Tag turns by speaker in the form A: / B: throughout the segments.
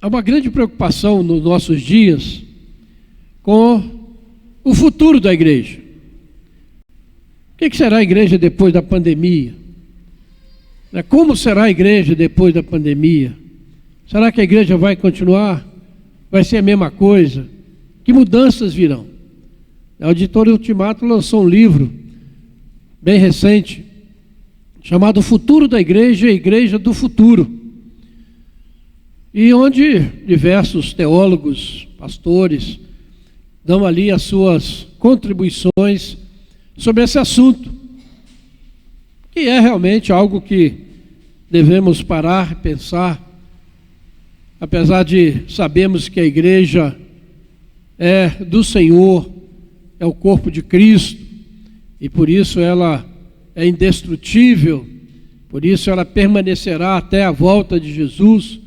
A: há uma grande preocupação nos nossos dias com o futuro da igreja. O que será a igreja depois da pandemia? Como será a igreja depois da pandemia? Será que a igreja vai continuar? Vai ser a mesma coisa? Que mudanças virão? A editora Ultimato lançou um livro bem recente, chamado Futuro da Igreja e a Igreja do Futuro, e onde diversos teólogos, pastores, dão ali as suas contribuições sobre esse assunto, que é realmente algo que devemos parar e pensar, apesar de sabermos que a igreja é do Senhor, é o corpo de Cristo, e por isso ela é indestrutível, por isso ela permanecerá até a volta de Jesus.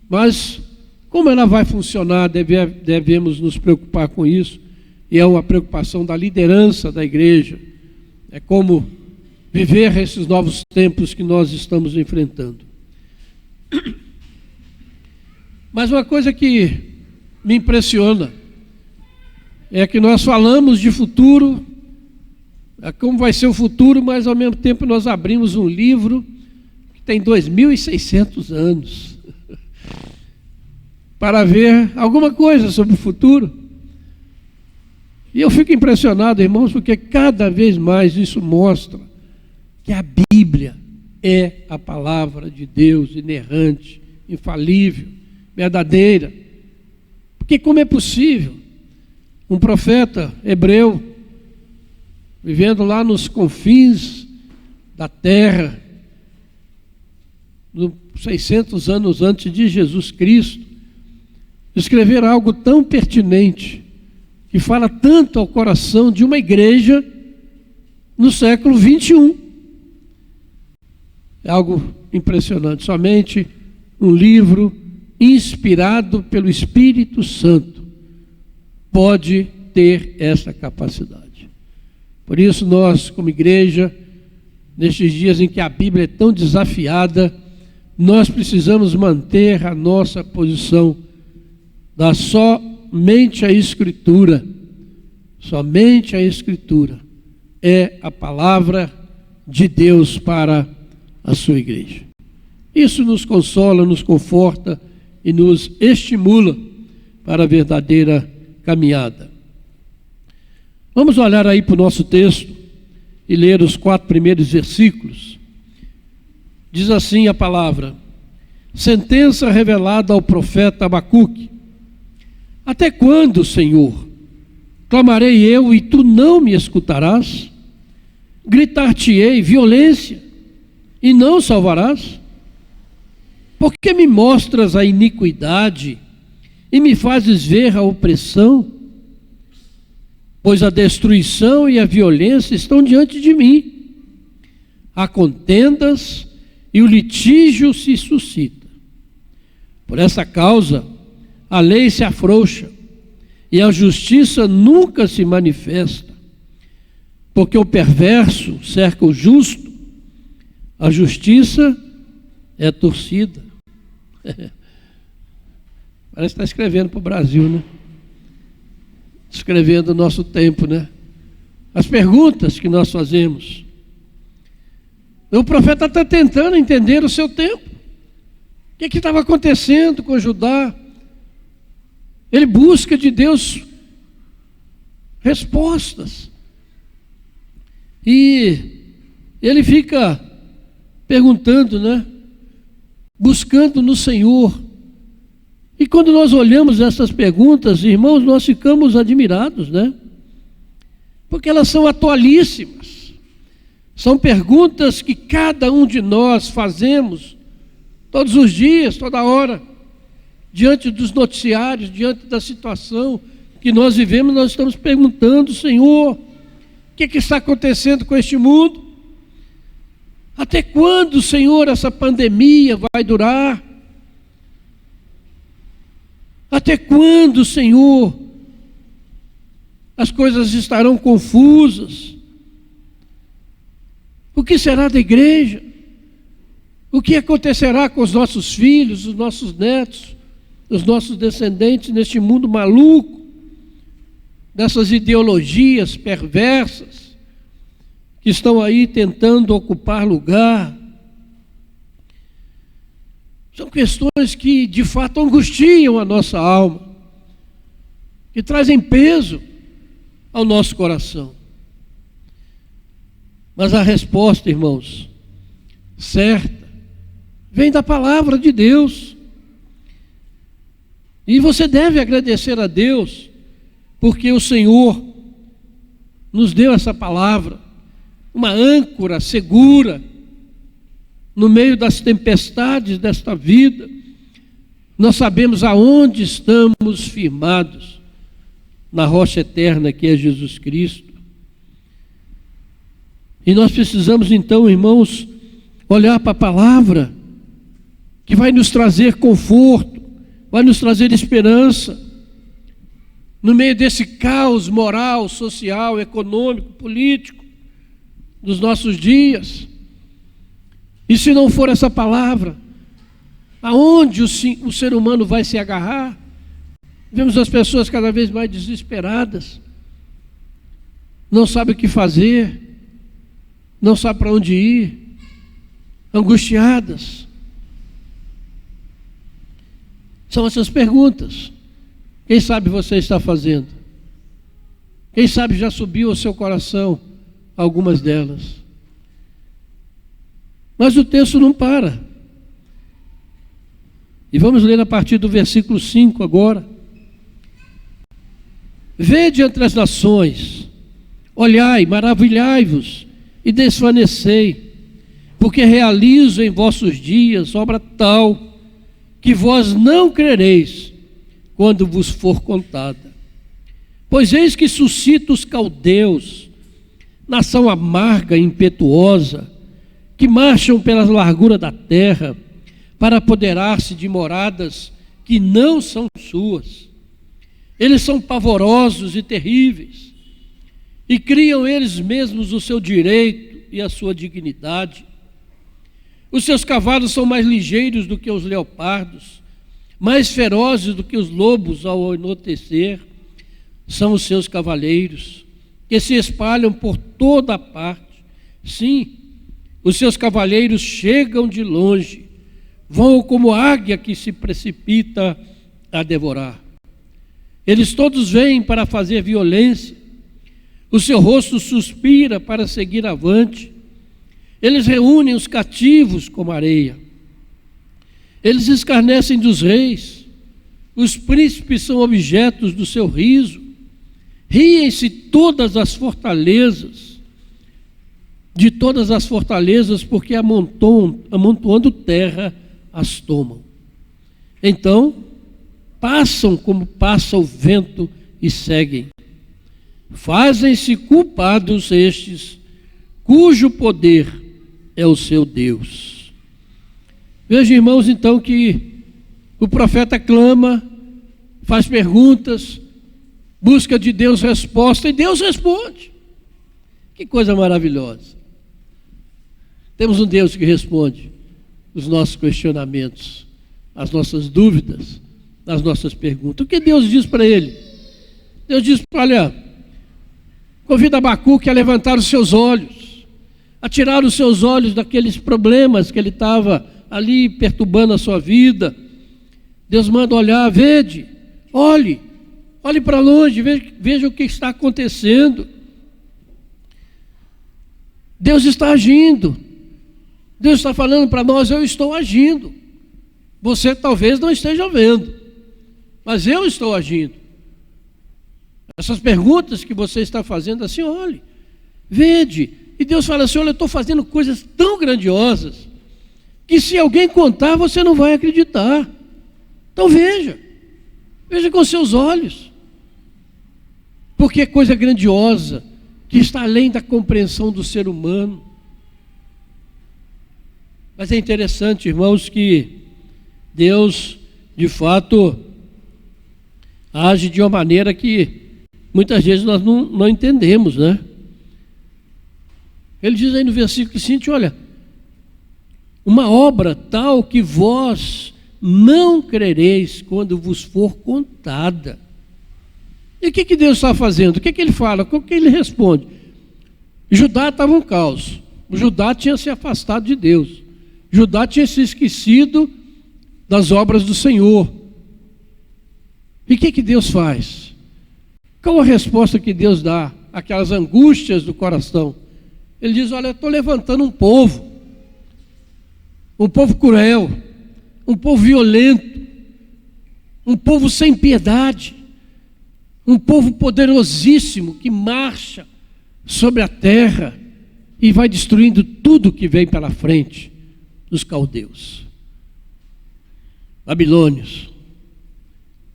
A: Mas como ela vai funcionar, devemos nos preocupar com isso, e é uma preocupação da liderança da igreja, é como viver esses novos tempos que nós estamos enfrentando. Mas uma coisa que me impressiona é que nós falamos de futuro, como vai ser o futuro, mas ao mesmo tempo nós abrimos um livro que tem 2.600 anos para ver alguma coisa sobre o futuro. E eu fico impressionado, irmãos, porque cada vez mais isso mostra que a Bíblia é a palavra de Deus, inerrante, infalível, verdadeira. Porque como é possível um profeta hebreu, vivendo lá nos confins da terra, 600 anos antes de Jesus Cristo, escrever algo tão pertinente, que fala tanto ao coração de uma igreja no século 21. É algo impressionante. Somente um livro inspirado pelo Espírito Santo pode ter essa capacidade. Por isso nós, como igreja, nestes dias em que a Bíblia é tão desafiada, nós precisamos manter a nossa posição da somente a Escritura. Somente a Escritura é a palavra de Deus para a sua igreja. Isso nos consola, nos conforta e nos estimula para a verdadeira caminhada. Vamos olhar aí para o nosso texto e ler os 4 primeiros versículos. Diz assim a palavra: sentença revelada ao profeta Abacuque. Até quando, Senhor, clamarei eu e tu não me escutarás? Gritar-te-ei violência e não salvarás? Por que me mostras a iniquidade e me fazes ver a opressão? Pois a destruição e a violência estão diante de mim. Há contendas e o litígio se suscita. Por essa causa, a lei se afrouxa e a justiça nunca se manifesta. Porque o perverso cerca o justo, a justiça é torcida. Parece que está escrevendo para o Brasil, né? Escrevendo o nosso tempo, né? As perguntas que nós fazemos. O profeta está tentando entender o seu tempo. O que estava acontecendo com Judá? Ele busca de Deus respostas. E ele fica perguntando, né? Buscando no Senhor. E quando nós olhamos essas perguntas, irmãos, nós ficamos admirados, né? Porque elas são atualíssimas. São perguntas que cada um de nós fazemos todos os dias, toda hora, diante dos noticiários, diante da situação que nós vivemos. Nós estamos perguntando: Senhor, o que está acontecendo com este mundo? Até quando, Senhor, essa pandemia vai durar? Até quando, Senhor, as coisas estarão confusas? O que será da igreja? O que acontecerá com os nossos filhos, os nossos netos? os nossos descendentes neste mundo maluco, dessas ideologias perversas que estão aí tentando ocupar lugar. São questões que de fato angustiam a nossa alma, que trazem peso ao nosso coração. Mas a resposta, irmãos, certa, vem da palavra de Deus. E você deve agradecer a Deus, porque o Senhor nos deu essa palavra, uma âncora segura no meio das tempestades desta vida. Nós sabemos aonde estamos firmados, na rocha eterna que é Jesus Cristo. E nós precisamos então, irmãos, olhar para a palavra que vai nos trazer conforto, vai nos trazer esperança no meio desse caos moral, social, econômico, político dos nossos dias. E se não for essa palavra, aonde o ser humano vai se agarrar? Vemos as pessoas cada vez mais desesperadas, não sabem o que fazer, não sabem para onde ir, angustiadas. São essas perguntas. Quem sabe você está fazendo? Quem sabe já subiu ao seu coração algumas delas? Mas o texto não para. E vamos ler a partir do versículo 5 agora. Vede entre as nações, olhai, maravilhai-vos e desvanecei, porque realizo em vossos dias obra tal que vós não crereis quando vos for contada. Pois eis que suscita os caldeus, nação amarga e impetuosa, que marcham pelas larguras da terra para apoderar-se de moradas que não são suas. Eles são pavorosos e terríveis, e criam eles mesmos o seu direito e a sua dignidade. Os seus cavalos são mais ligeiros do que os leopardos, mais ferozes do que os lobos ao anoitecer. São os seus cavaleiros, que se espalham por toda a parte. Sim, os seus cavaleiros chegam de longe, voam como águia que se precipita a devorar. Eles todos vêm para fazer violência, o seu rosto suspira para seguir avante. Eles reúnem os cativos como areia. Eles escarnecem dos reis, os príncipes são objetos do seu riso. Riem-se todas as fortalezas, de todas as fortalezas, porque amontoando terra as tomam. Então, passam como passa o vento e seguem. Fazem-se culpados estes, cujo poder é o seu Deus. Veja, irmãos, então, que o profeta clama, faz perguntas, busca de Deus resposta, e Deus responde. Que coisa maravilhosa. Temos um Deus que responde os nossos questionamentos, as nossas dúvidas, as nossas perguntas. O que Deus diz para ele? Deus diz: olha, convida Abacuque a levantar os seus olhos, a tirar os seus olhos daqueles problemas que ele estava ali perturbando a sua vida. Deus manda olhar, vede, olhe para longe, veja o que está acontecendo. Deus está agindo. Deus está falando para nós: eu estou agindo. Você talvez não esteja vendo, mas eu estou agindo. Essas perguntas que você está fazendo, assim, olhe, vede. E Deus fala assim: olha, eu estou fazendo coisas tão grandiosas, que se alguém contar, você não vai acreditar. Então veja com seus olhos, porque é coisa grandiosa, que está além da compreensão do ser humano. Mas é interessante, irmãos, que Deus, de fato, age de uma maneira que muitas vezes nós não entendemos, né? Ele diz aí no versículo seguinte: olha, uma obra tal que vós não crereis quando vos for contada. E o que Deus está fazendo? O que ele fala? O que ele responde? Judá estava um caos. Judá tinha se afastado de Deus. Judá tinha se esquecido das obras do Senhor. E o que Deus faz? Qual a resposta que Deus dá àquelas angústias do coração? Ele diz: olha, eu estou levantando um povo cruel, um povo violento, um povo sem piedade, um povo poderosíssimo que marcha sobre a terra e vai destruindo tudo que vem pela frente dos caldeus. Babilônios,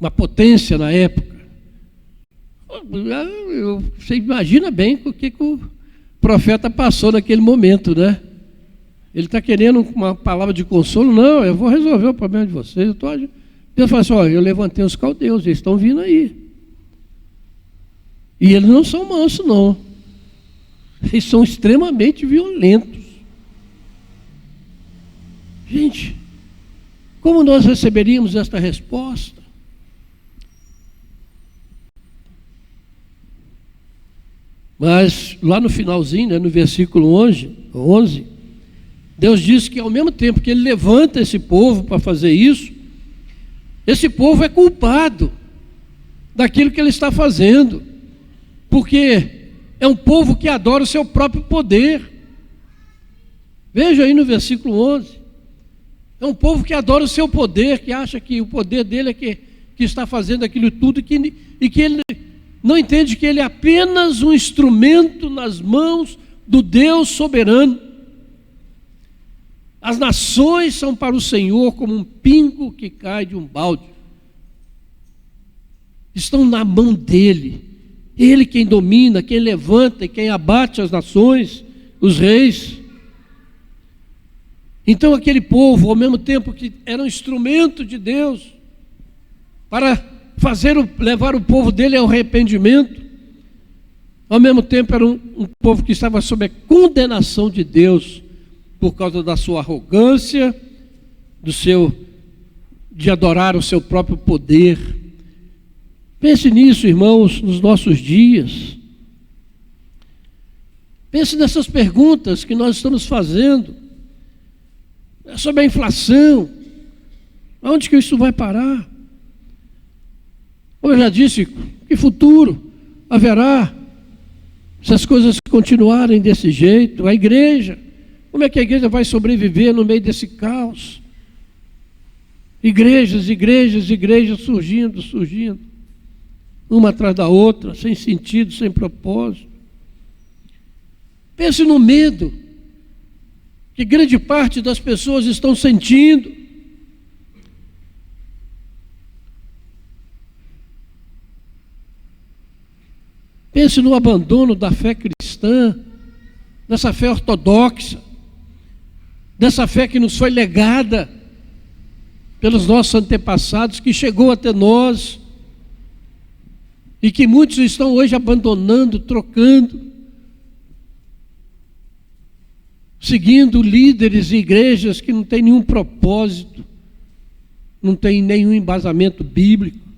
A: uma potência na época. Você imagina bem o que o profeta passou naquele momento, né? Ele está querendo uma palavra de consolo. Não, eu vou resolver o problema de vocês. Deus fala assim: olha, eu levantei os caldeus, eles estão vindo aí. E eles não são mansos, não. Eles são extremamente violentos. Gente, como nós receberíamos esta resposta? Mas lá no finalzinho, né, no versículo 11, Deus diz que ao mesmo tempo que Ele levanta esse povo para fazer isso, esse povo é culpado daquilo que ele está fazendo, porque é um povo que adora o seu próprio poder. Veja aí no versículo 11, é um povo que adora o seu poder, que acha que o poder dele é que está fazendo aquilo tudo, e que ele não entende que ele é apenas um instrumento nas mãos do Deus soberano. As nações são para o Senhor como um pingo que cai de um balde. Estão na mão dele. Ele quem domina, quem levanta e quem abate as nações, os reis. Então aquele povo, ao mesmo tempo que era um instrumento de Deus para levar o povo dele ao arrependimento, ao mesmo tempo era um povo que estava sob a condenação de Deus por causa da sua arrogância, de adorar o seu próprio poder. Pense nisso, irmãos, nos nossos dias. Pense nessas perguntas que nós estamos fazendo sobre a inflação. Aonde que isso vai parar? Como eu já disse, que futuro haverá se as coisas continuarem desse jeito? A igreja, como é que a igreja vai sobreviver no meio desse caos? Igrejas surgindo, uma atrás da outra, sem sentido, sem propósito. Pense no medo que grande parte das pessoas estão sentindo. Pense no abandono da fé cristã, dessa fé ortodoxa, dessa fé que nos foi legada pelos nossos antepassados, que chegou até nós e que muitos estão hoje abandonando, trocando, seguindo líderes e igrejas que não têm nenhum propósito, não têm nenhum embasamento bíblico.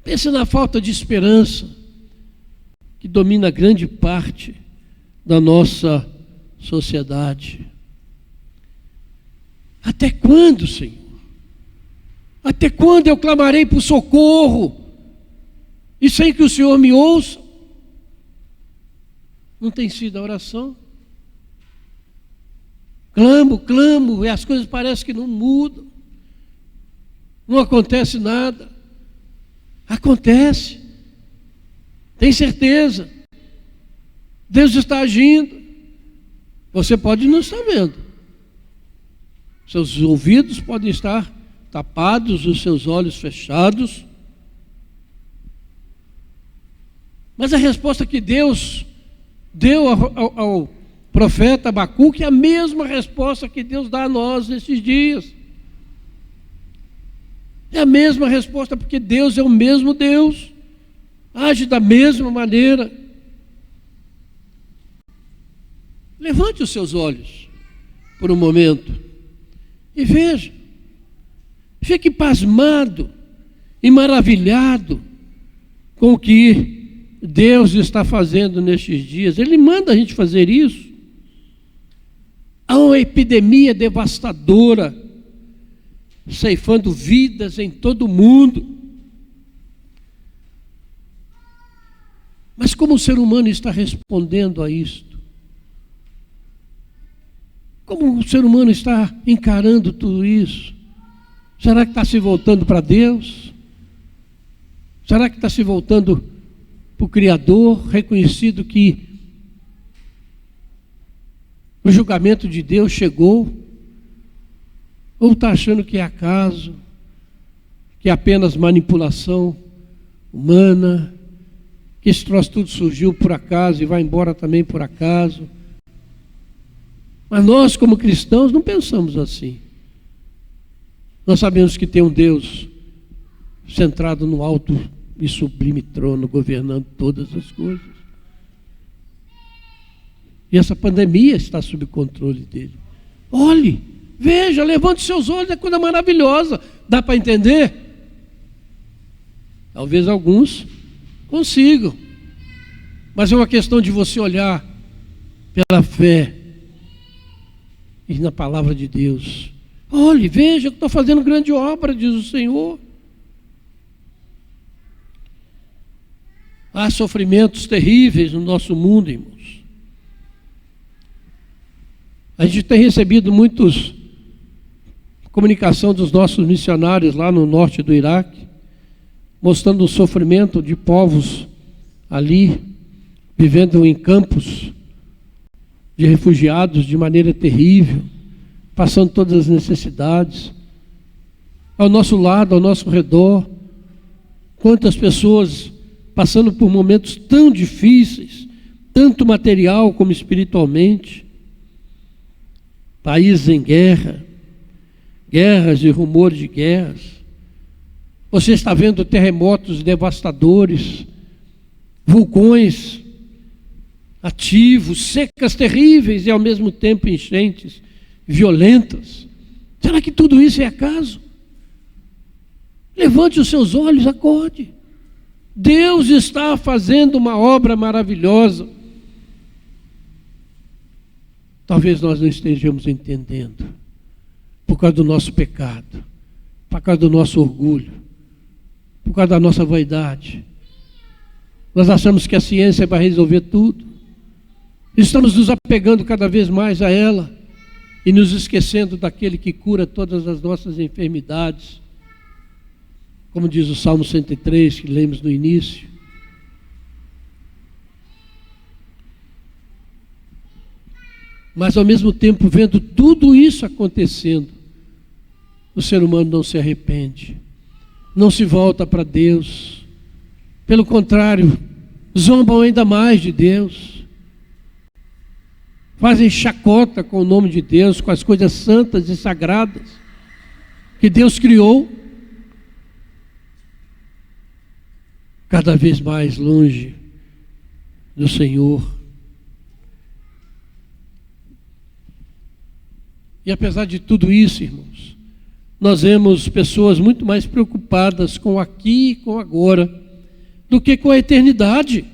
A: Pense na falta de esperança que domina grande parte da nossa sociedade. Até quando, Senhor? Até quando eu clamarei por socorro e sem que o Senhor me ouça? Não tem sido a oração? Clamo, e as coisas parecem que não mudam. Não acontece nada. Acontece. Tem certeza. Deus está agindo. Você pode não estar vendo. Seus ouvidos podem estar tapados, os seus olhos fechados. Mas a resposta que Deus deu ao profeta Abacuque é a mesma resposta que Deus dá a nós nesses dias. É a mesma resposta, porque Deus é o mesmo Deus, age da mesma maneira. Levante os seus olhos por um momento e veja Fique pasmado e maravilhado com o que Deus está fazendo nestes dias. Ele manda a gente fazer isso. Há uma epidemia devastadora, ceifando vidas em todo o mundo. Mas como o ser humano está respondendo a isto? Como o ser humano está encarando tudo isso? Será que está se voltando para Deus? Será que está se voltando para o Criador, reconhecido que o julgamento de Deus chegou? Ou está achando que é acaso, que é apenas manipulação humana, que esse troço tudo surgiu por acaso e vai embora também por acaso? Mas nós, como cristãos, não pensamos assim. Nós sabemos que tem um Deus centrado no alto e sublime trono, governando todas as coisas. E essa pandemia está sob controle dele. Olhe, veja, levante seus olhos, é coisa maravilhosa. Dá para entender? Talvez alguns consigam. Mas é uma questão de você olhar pela fé e na palavra de Deus. Olhe, veja que estou fazendo grande obra, diz o Senhor. Há sofrimentos terríveis no nosso mundo, irmãos. A gente tem recebido muitos comunicação dos nossos missionários lá no norte do Iraque, mostrando o sofrimento de povos ali, vivendo em campos de refugiados de maneira terrível, passando todas as necessidades. Ao nosso lado, ao nosso redor, quantas pessoas passando por momentos tão difíceis, tanto material como espiritualmente. Países em guerra, guerras e rumores de guerras. Você está vendo terremotos devastadores, vulcões ativos, secas terríveis e ao mesmo tempo enchentes violentas. Será que tudo isso é acaso? Levante os seus olhos, acorde. Deus está fazendo uma obra maravilhosa. Talvez nós não estejamos entendendo, por causa do nosso pecado, por causa do nosso orgulho, por causa da nossa vaidade. Nós achamos que a ciência vai resolver tudo. Estamos nos apegando cada vez mais a ela e nos esquecendo daquele que cura todas as nossas enfermidades. Como diz o Salmo 103, que lemos no início. Mas ao mesmo tempo, vendo tudo isso acontecendo, o ser humano não se arrepende, não se volta para Deus. Pelo contrário, zombam ainda mais de Deus. Fazem chacota com o nome de Deus, com as coisas santas e sagradas que Deus criou. Cada vez mais longe do Senhor. E apesar de tudo isso, irmãos, nós vemos pessoas muito mais preocupadas com aqui e com agora do que com a eternidade.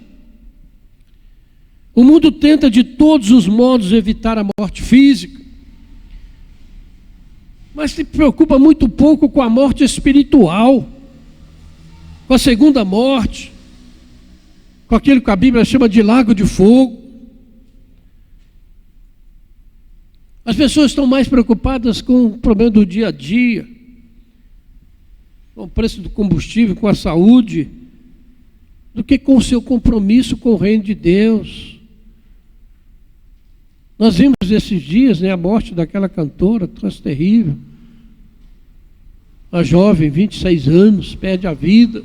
A: O mundo tenta de todos os modos evitar a morte física, mas se preocupa muito pouco com a morte espiritual, com a segunda morte, com aquilo que a Bíblia chama de lago de fogo. As pessoas estão mais preocupadas com o problema do dia a dia, com o preço do combustível, com a saúde, do que com o seu compromisso com o reino de Deus. Nós vimos esses dias, a morte daquela cantora, troço terrível. A jovem, 26 anos, perde a vida.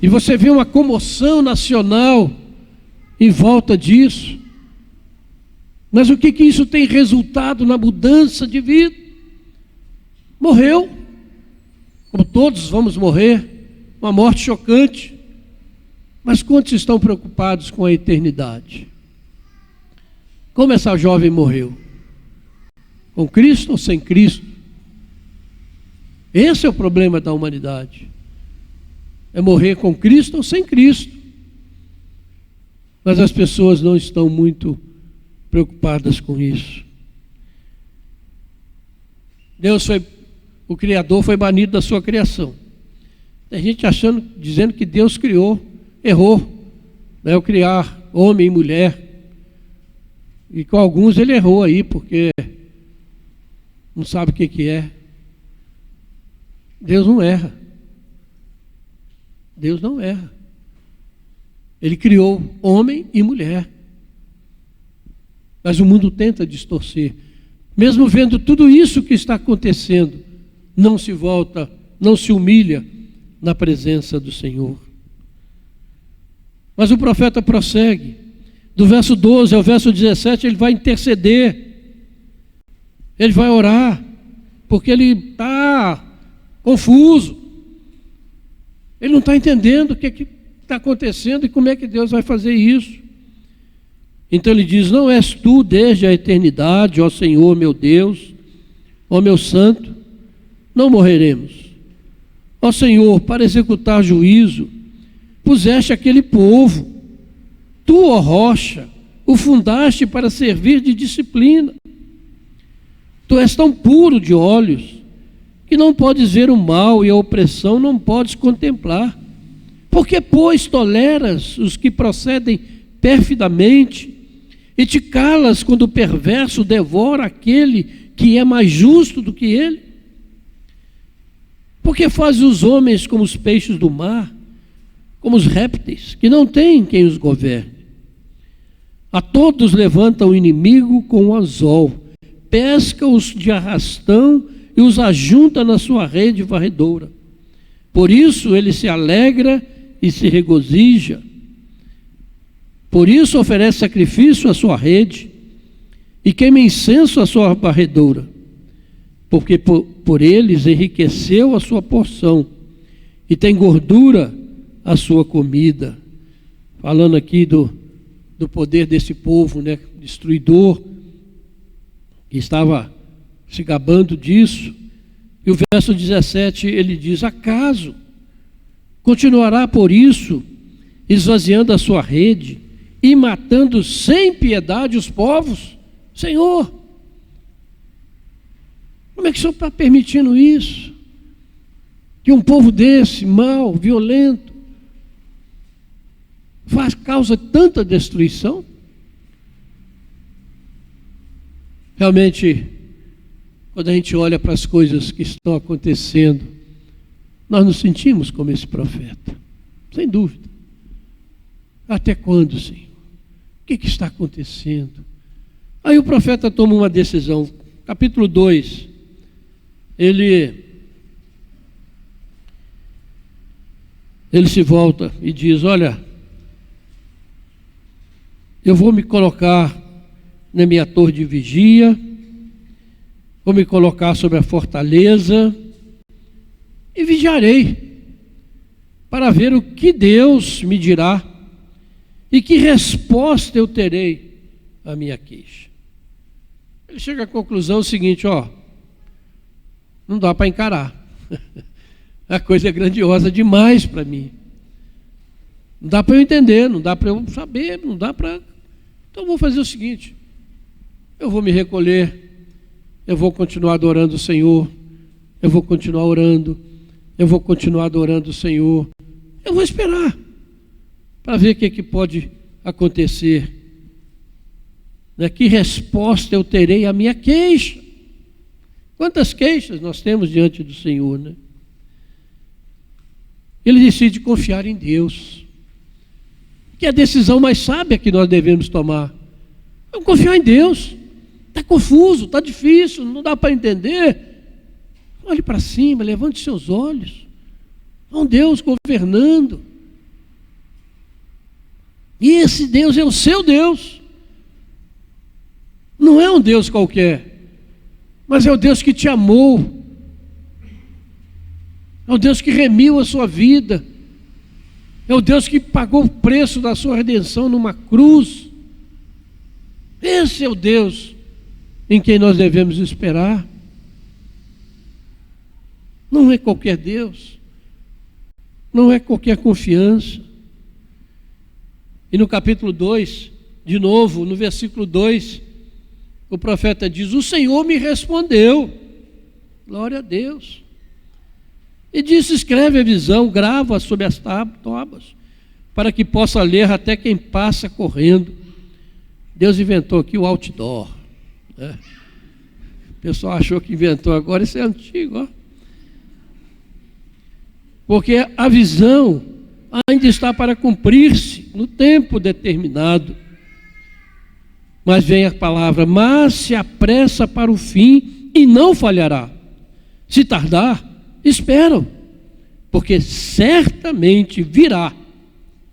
A: E você vê uma comoção nacional em volta disso. Mas o que isso tem resultado na mudança de vida? Morreu. Como todos vamos morrer, uma morte chocante. Mas quantos estão preocupados com a eternidade? Como essa jovem morreu? Com Cristo ou sem Cristo? Esse é o problema da humanidade. É morrer com Cristo ou sem Cristo. Mas as pessoas não estão muito preocupadas com isso. O Criador foi banido da sua criação. Tem gente dizendo que Deus criou, errou, né, ao criar homem e mulher. E com alguns ele errou aí, porque não sabe o que é. Deus não erra. Deus não erra. Ele criou homem e mulher. Mas o mundo tenta distorcer. Mesmo vendo tudo isso que está acontecendo, não se volta, não se humilha na presença do Senhor. Mas o profeta prossegue. Do verso 12 ao verso 17, ele vai interceder. Ele vai orar, porque ele está confuso. Ele não está entendendo o que está acontecendo e como é que Deus vai fazer isso. Então ele diz: não és tu desde a eternidade, ó Senhor meu Deus, ó meu santo, não morreremos. Ó Senhor, para executar juízo, puseste aquele povo. Tu, ó rocha, o fundaste para servir de disciplina. Tu és tão puro de olhos que não podes ver o mal e a opressão não podes contemplar. Porque, pois, toleras os que procedem perfidamente e te calas quando o perverso devora aquele que é mais justo do que ele? Porque fazes os homens como os peixes do mar, como os répteis, que não têm quem os governe. A todos levanta o inimigo com o anzol, pesca-os de arrastão e os ajunta na sua rede varredora. Por isso ele se alegra e se regozija. Por isso oferece sacrifício à sua rede e queima incenso à sua varredora. Porque por eles enriqueceu a sua porção e tem gordura a sua comida. Falando aqui do poder desse povo, né, destruidor, que estava se gabando disso. E o verso 17 ele diz: acaso continuará por isso, esvaziando a sua rede e matando sem piedade os povos? Senhor, como é que o Senhor está permitindo isso? Que um povo desse, mau, violento, causa tanta destruição? Realmente, quando a gente olha para as coisas que estão acontecendo, nós nos sentimos como esse profeta, sem dúvida. Até quando, Senhor? O que está acontecendo? Aí o profeta toma uma decisão. Capítulo 2, ele se volta e diz: olha, eu vou me colocar na minha torre de vigia, vou me colocar sobre a fortaleza e vigiarei para ver o que Deus me dirá e que resposta eu terei à minha queixa. Ele chega à conclusão seguinte: não dá para encarar. A coisa é grandiosa demais para mim. Não dá para eu entender, não dá para eu saber, não dá para... Então eu vou fazer o seguinte: eu vou me recolher, eu vou continuar adorando o Senhor, eu vou continuar orando, eu vou continuar adorando o Senhor, eu vou esperar para ver o que pode acontecer. Que resposta eu terei à minha queixa? Quantas queixas nós temos diante do Senhor, né? Ele decide confiar em Deus, que é a decisão mais sábia que nós devemos tomar. Vamos confiar em Deus. Está confuso, está difícil, não dá para entender. Olhe para cima, levante seus olhos. Há um Deus governando. E esse Deus é o seu Deus. Não é um Deus qualquer, mas é o Deus que te amou. É o Deus que remiu a sua vida. É o Deus que pagou o preço da sua redenção numa cruz. Esse é o Deus em quem nós devemos esperar. Não é qualquer Deus. Não é qualquer confiança. E no capítulo 2, de novo, no versículo 2, o profeta diz: o Senhor me respondeu. Glória a Deus. E disse: escreve a visão, grava sobre as tábuas, para que possa ler até quem passa correndo. Deus inventou aqui o outdoor, né? O pessoal achou que inventou agora, isso é antigo, ó. Porque a visão ainda está para cumprir-se no tempo determinado. Mas vem a palavra: mas se apressa para o fim e não falhará. Se tardar, esperam, porque certamente virá,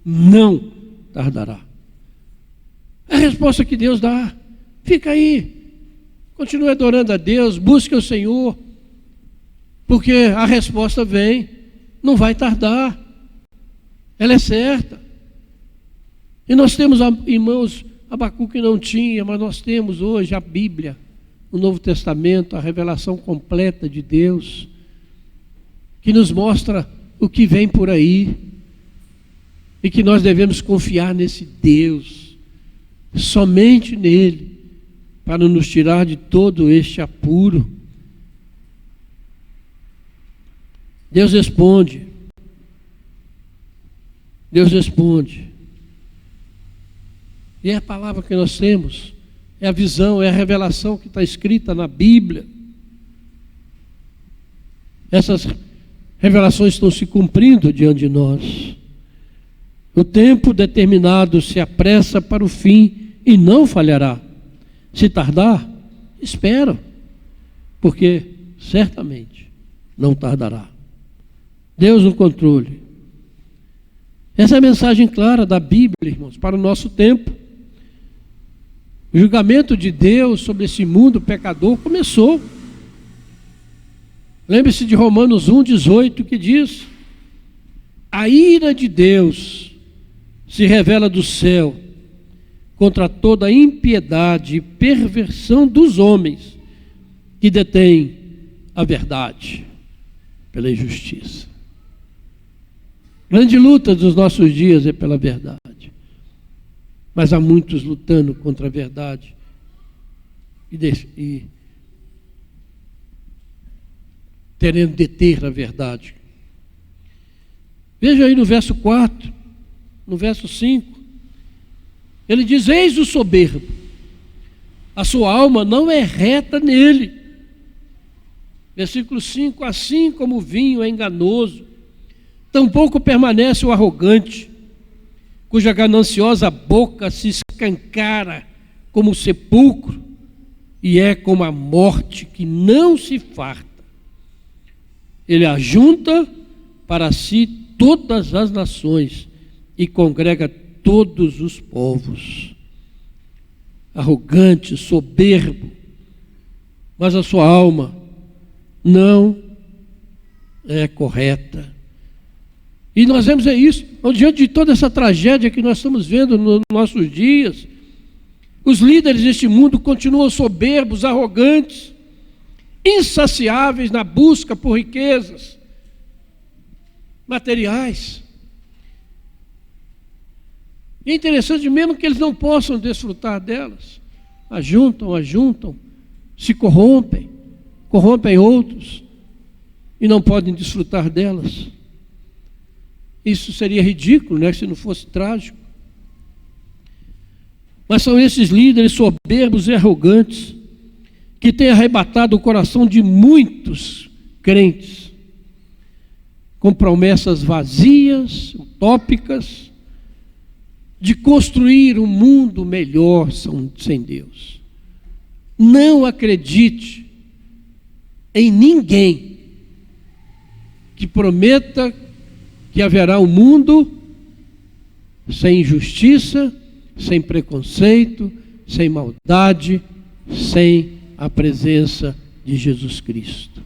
A: não tardará. É a resposta que Deus dá. Fica aí, continue adorando a Deus, busque o Senhor, porque a resposta vem, não vai tardar, ela é certa. E nós temos, irmãos, Abacuque não tinha, mas nós temos hoje a Bíblia, o Novo Testamento, a revelação completa de Deus, que nos mostra o que vem por aí, e que nós devemos confiar nesse Deus, somente nele, para nos tirar de todo este apuro. Deus responde. Deus responde. E é a palavra que nós temos, é a visão, é a revelação que está escrita na Bíblia. Essas revelações estão se cumprindo diante de nós. O tempo determinado se apressa para o fim e não falhará. Se tardar, espera, porque certamente não tardará. Deus no controle. Essa é a mensagem clara da Bíblia, irmãos, para o nosso tempo. O julgamento de Deus sobre esse mundo pecador começou. Lembre-se de Romanos 1,18, que diz: a ira de Deus se revela do céu contra toda a impiedade e perversão dos homens que detêm a verdade pela injustiça. Grande luta dos nossos dias é pela verdade. Mas há muitos lutando contra a verdade e querendo deter a verdade. Veja aí no verso 4, no verso 5, ele diz: eis o soberbo, a sua alma não é reta nele. Versículo 5, assim como o vinho é enganoso, tampouco permanece o arrogante, cuja gananciosa boca se escancara como o sepulcro, e é como a morte que não se farta. Ele ajunta para si todas as nações e congrega todos os povos. Arrogante, soberbo, mas a sua alma não é correta. E nós vemos isso, diante de toda essa tragédia que nós estamos vendo nos nossos dias, os líderes deste mundo continuam soberbos, arrogantes, insaciáveis na busca por riquezas materiais. E é interessante, mesmo que eles não possam desfrutar delas, ajuntam, se corrompem outros e não podem desfrutar delas. Isso seria ridículo, né, se não fosse trágico. Mas são esses líderes soberbos e arrogantes que têm arrebatado o coração de muitos crentes com promessas vazias, utópicas, de construir um mundo melhor sem Deus. Não acredite em ninguém que prometa que haverá um mundo sem injustiça, sem preconceito, sem maldade, sem a presença de Jesus Cristo.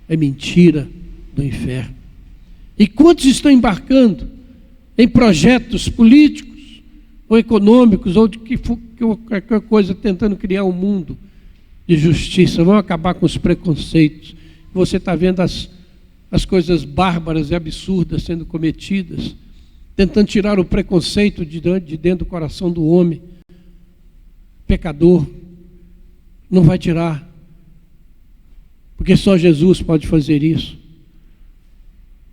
A: É mentira do inferno. E quantos estão embarcando em projetos políticos, ou econômicos, ou de qualquer coisa, tentando criar um mundo de justiça? Vão acabar com os preconceitos você está vendo as coisas bárbaras e absurdas sendo cometidas, tentando tirar o preconceito de dentro do coração do homem pecador. Não vai tirar, porque só Jesus pode fazer isso.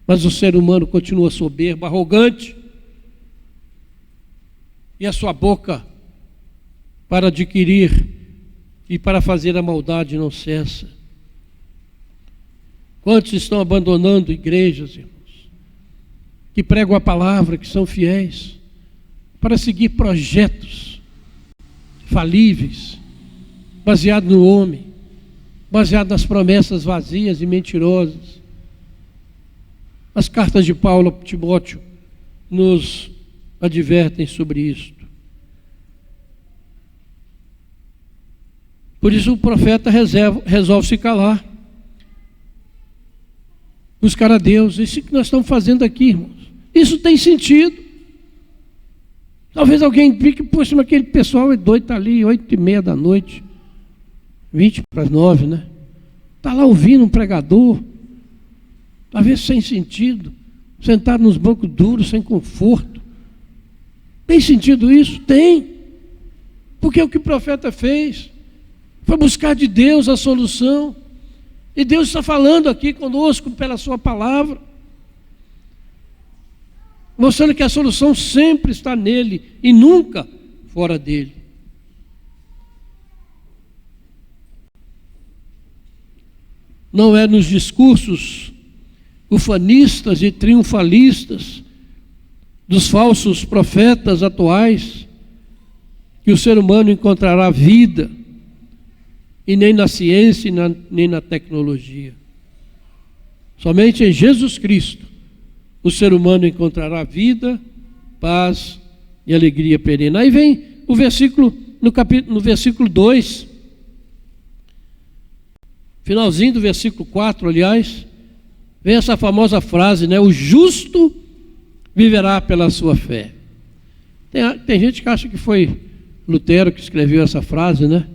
A: Mas o ser humano continua soberbo, arrogante, e a sua boca para adquirir e para fazer a maldade não cessa. Quantos estão abandonando igrejas, irmãos, que pregam a palavra, que são fiéis, para seguir projetos falíveis, baseados no homem, baseados nas promessas vazias e mentirosas. As cartas de Paulo a Timóteo nos advertem sobre isto. Por isso o profeta resolve se calar, buscar a Deus. Isso que nós estamos fazendo aqui, irmãos, isso tem sentido. Talvez alguém fique, poxa, mas aquele pessoal é doido, está ali 8h30 da noite, 8:50, né? Está lá ouvindo um pregador, talvez sem sentido, sentado nos bancos duros, sem conforto. Tem sentido isso? Tem. Porque o que o profeta fez foi buscar de Deus a solução. E Deus está falando aqui conosco pela sua palavra, mostrando que a solução sempre está nele e nunca fora dele. Não é nos discursos ufanistas e triunfalistas dos falsos profetas atuais que o ser humano encontrará vida, e nem na ciência, nem na tecnologia. Somente em Jesus Cristo o ser humano encontrará vida, paz e alegria perene. Aí vem o versículo, no versículo 2, finalzinho do versículo 4, aliás, vem essa famosa frase, né? O justo viverá pela sua fé. Tem gente que acha que foi Lutero que escreveu essa frase, né?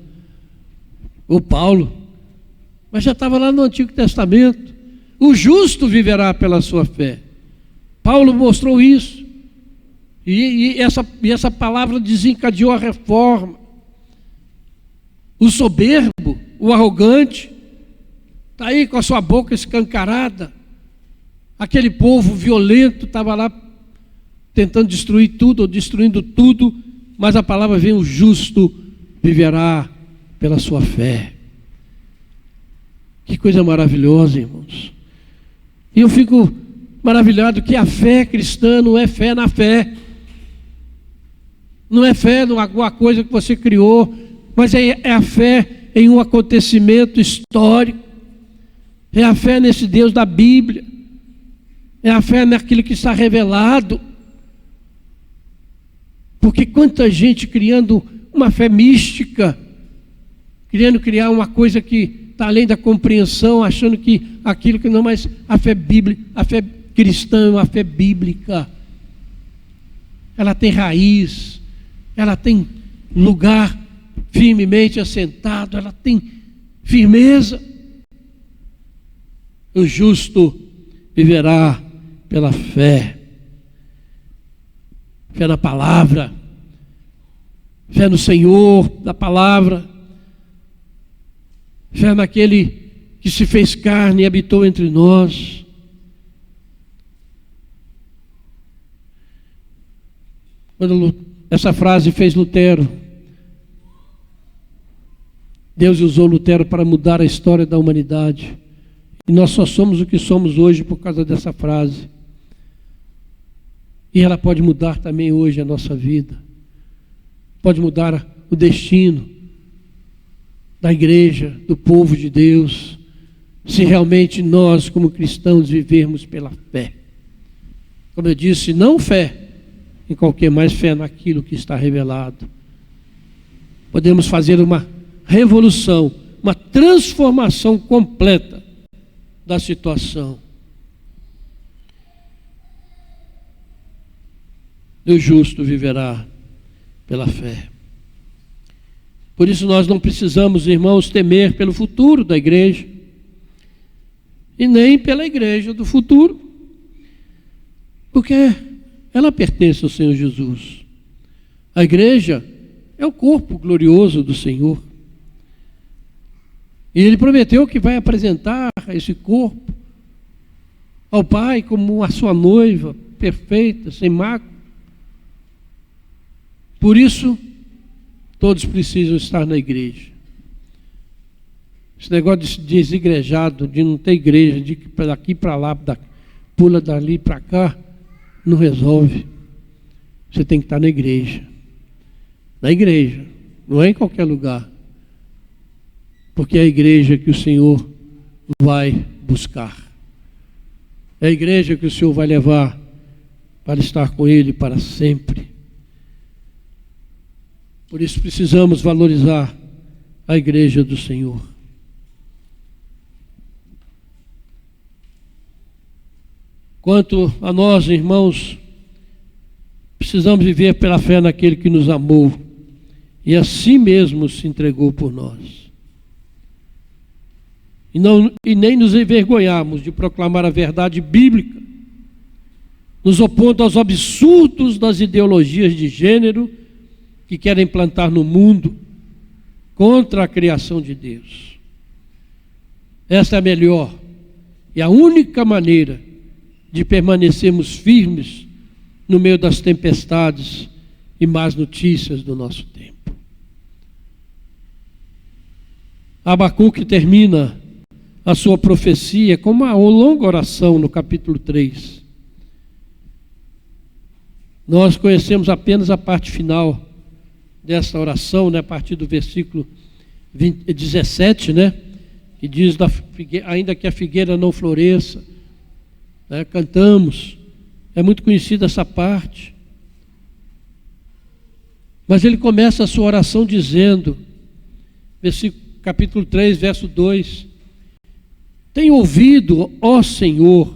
A: Ou Paulo, mas já estava lá no Antigo Testamento. O justo viverá pela sua fé. Paulo mostrou isso, e essa palavra desencadeou a reforma. O soberbo, o arrogante, está aí com a sua boca escancarada. Aquele povo violento estava lá tentando destruir tudo, ou destruindo tudo, mas a palavra vem: o justo viverá pela sua fé. Que coisa maravilhosa, irmãos. E eu fico maravilhado que a fé cristã não é fé na fé, não é fé em alguma coisa que você criou, mas é a fé em um acontecimento histórico, é a fé nesse Deus da Bíblia, é a fé naquilo que está revelado. Porque quanta gente criando uma fé mística, querendo criar uma coisa que está além da compreensão, achando que aquilo que não, mas a fé bíblica, a fé cristã é uma fé bíblica. Ela tem raiz, ela tem lugar firmemente assentado, ela tem firmeza. O justo viverá pela fé. Fé na palavra, fé no Senhor, da palavra, fé naquele que se fez carne e habitou entre nós. Quando essa frase fez Lutero, Deus usou Lutero para mudar a história da humanidade. E nós só somos o que somos hoje por causa dessa frase. E ela pode mudar também hoje a nossa vida. Pode mudar o destino da igreja, do povo de Deus, se realmente nós, como cristãos, vivermos pela fé. Como eu disse, não fé em qualquer, mais fé naquilo que está revelado. Podemos fazer uma revolução, uma transformação completa da situação. O justo viverá pela fé. Por isso nós não precisamos, irmãos, temer pelo futuro da igreja. e nem pela igreja do futuro, porque ela pertence ao Senhor Jesus. A igreja é o corpo glorioso do Senhor. E Ele prometeu que vai apresentar esse corpo ao Pai como a sua noiva perfeita, sem mácula. Por isso, todos precisam estar na igreja. Esse negócio de desigrejado, de não ter igreja, de daqui para lá, pula dali para cá, não resolve. Você tem que estar na igreja. Na igreja, não é em qualquer lugar. Porque é a igreja que o Senhor vai buscar. É a igreja que o Senhor vai levar para estar com Ele para sempre. Por isso precisamos valorizar a igreja do Senhor. Quanto a nós, irmãos, precisamos viver pela fé naquele que nos amou e a si mesmo se entregou por nós. E nem nos envergonharmos de proclamar a verdade bíblica, nos opondo aos absurdos das ideologias de gênero que querem plantar no mundo contra a criação de Deus. Essa é a melhor e a única maneira de permanecermos firmes no meio das tempestades e más notícias do nosso tempo. Abacuque termina a sua profecia com uma longa oração no capítulo 3. Nós conhecemos apenas a parte final dessa oração, né, a partir do versículo 17, né, que diz, ainda que a figueira não floresça, né, cantamos, é muito conhecida essa parte. Mas ele começa a sua oração dizendo, capítulo 3, verso 2, tenho ouvido, ó Senhor,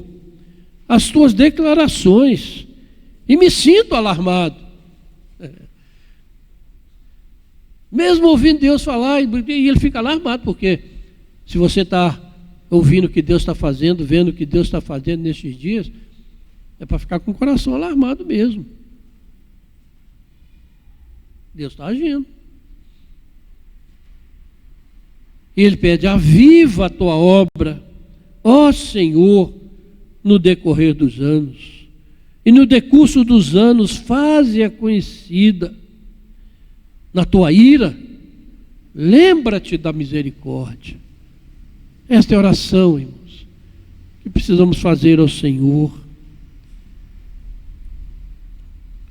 A: as tuas declarações e me sinto alarmado. Mesmo ouvindo Deus falar, e ele fica alarmado, porque se você está ouvindo o que Deus está fazendo, vendo o que Deus está fazendo nestes dias, é para ficar com o coração alarmado mesmo. Deus está agindo. E ele pede, aviva a tua obra, ó Senhor, no decorrer dos anos. E no decurso dos anos, faze-a conhecida. Na tua ira, lembra-te da misericórdia. Esta é a oração, irmãos, que precisamos fazer ao Senhor.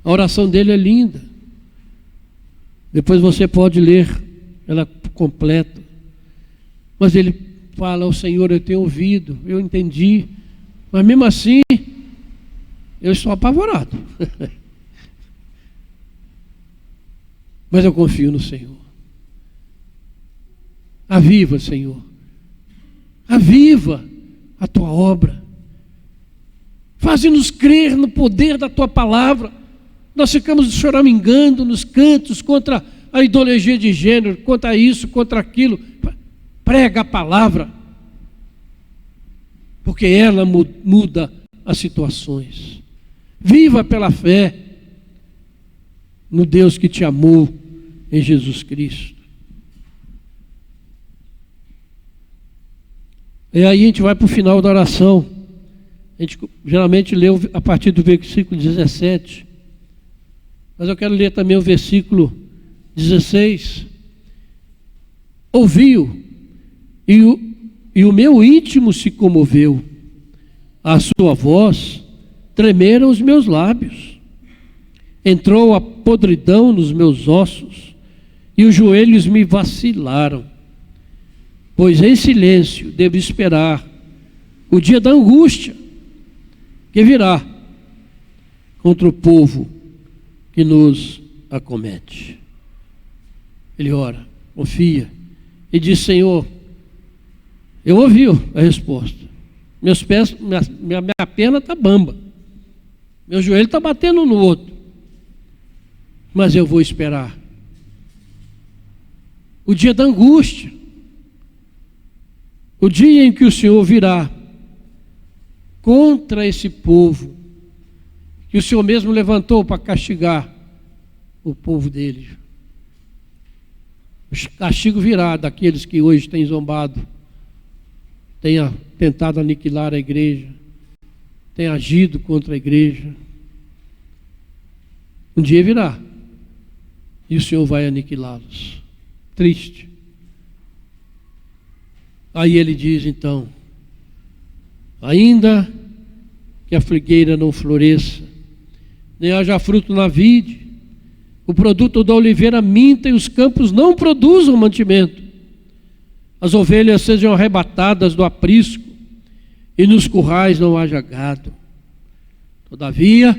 A: A oração dele é linda. Depois você pode ler ela completa. Mas ele fala, ao Senhor, eu tenho ouvido, eu entendi, mas mesmo assim, eu estou apavorado. Mas eu confio no Senhor. Aviva, Senhor. Aviva a tua obra. Faze-nos crer no poder da tua palavra. Nós ficamos choramingando nos cantos contra a ideologia de gênero, contra isso, contra aquilo. Prega a palavra, porque ela muda as situações. Viva pela fé no Deus que te amou em Jesus Cristo. E aí a gente vai para o final da oração. A gente geralmente lê a partir do versículo 17. Mas eu quero ler também o versículo 16. Ouviu, e o meu íntimo se comoveu. A sua voz tremeram os meus lábios. Entrou a podridão nos meus ossos, e os joelhos me vacilaram. Pois em silêncio devo esperar o dia da angústia que virá contra o povo que nos acomete. Ele ora, confia, e diz, Senhor, eu ouvi a resposta. Meus pés, minha perna está bamba. Meu joelho está batendo no outro. Mas eu vou esperar o dia da angústia, o dia em que o Senhor virá contra esse povo, que o Senhor mesmo levantou para castigar o povo dele. O castigo virá daqueles que hoje têm zombado, têm tentado aniquilar a igreja, têm agido contra a igreja. Um dia virá e o Senhor vai aniquilá-los. Triste. Aí ele diz então: ainda que a figueira não floresça, nem haja fruto na vide, o produto da oliveira minta e os campos não produzam mantimento, as ovelhas sejam arrebatadas do aprisco e nos currais não haja gado. Todavia,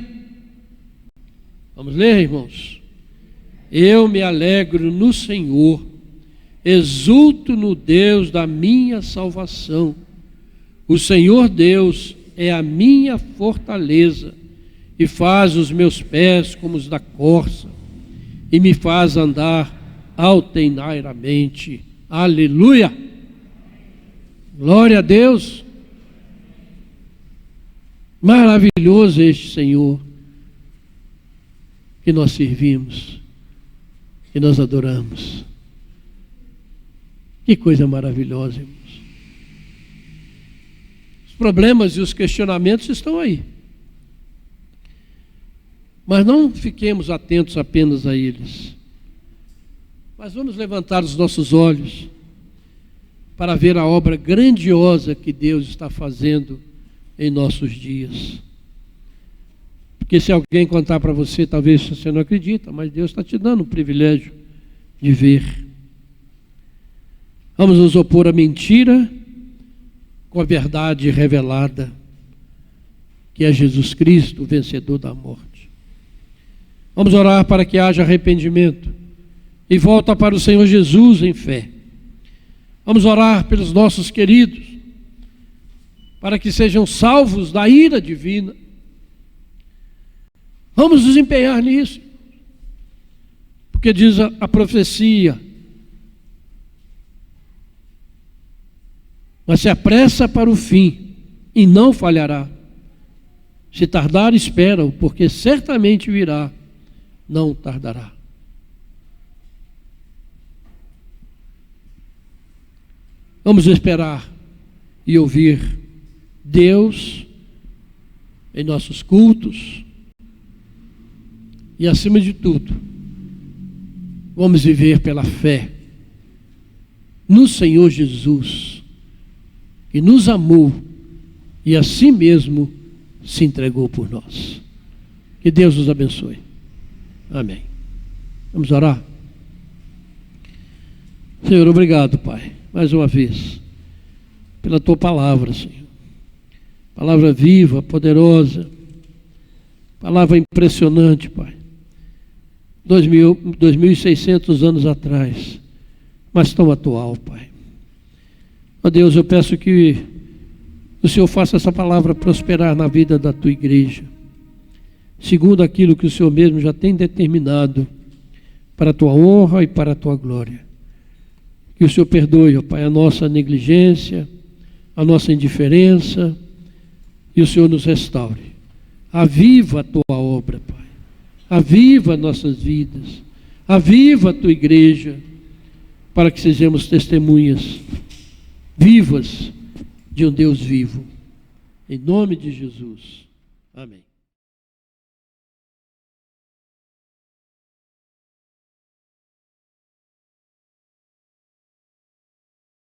A: vamos ler, irmãos, eu me alegro no Senhor, exulto no Deus da minha salvação. O Senhor Deus é a minha fortaleza e faz os meus pés como os da corça e me faz andar alteneiramente. Aleluia! Glória a Deus! Maravilhoso este Senhor que nós servimos, que nós adoramos. Que coisa maravilhosa, irmãos. Os problemas e os questionamentos estão aí. Mas não fiquemos atentos apenas a eles. Mas vamos levantar os nossos olhos para ver a obra grandiosa que Deus está fazendo em nossos dias. Porque se alguém contar para você, talvez você não acredita, mas Deus está te dando o privilégio de ver. Vamos nos opor à mentira com a verdade revelada, que é Jesus Cristo, o vencedor da morte. Vamos orar para que haja arrependimento e volta para o Senhor Jesus em fé. Vamos orar pelos nossos queridos, para que sejam salvos da ira divina. Vamos nos empenhar nisso, porque diz a profecia: mas se apressa para o fim e não falhará. Se tardar, espera-o, porque certamente virá, não tardará. Vamos esperar e ouvir Deus em nossos cultos e, acima de tudo, vamos viver pela fé no Senhor Jesus, que nos amou e a si mesmo se entregou por nós. Que Deus nos abençoe. Amém. Vamos orar? Senhor, obrigado, Pai, mais uma vez, pela Tua palavra, Senhor. Palavra viva, poderosa, palavra impressionante, Pai. 2.600 anos atrás, mas tão atual, Pai. Ó Deus, eu peço que o Senhor faça essa palavra prosperar na vida da Tua igreja, segundo aquilo que o Senhor mesmo já tem determinado, para a Tua honra e para a Tua glória. Que o Senhor perdoe, ó Pai, a nossa negligência, a nossa indiferença, e o Senhor nos restaure. Aviva a Tua obra, Pai. Aviva nossas vidas. Aviva a Tua igreja, para que sejamos testemunhas vivas de um Deus vivo. Em nome de Jesus. Amém.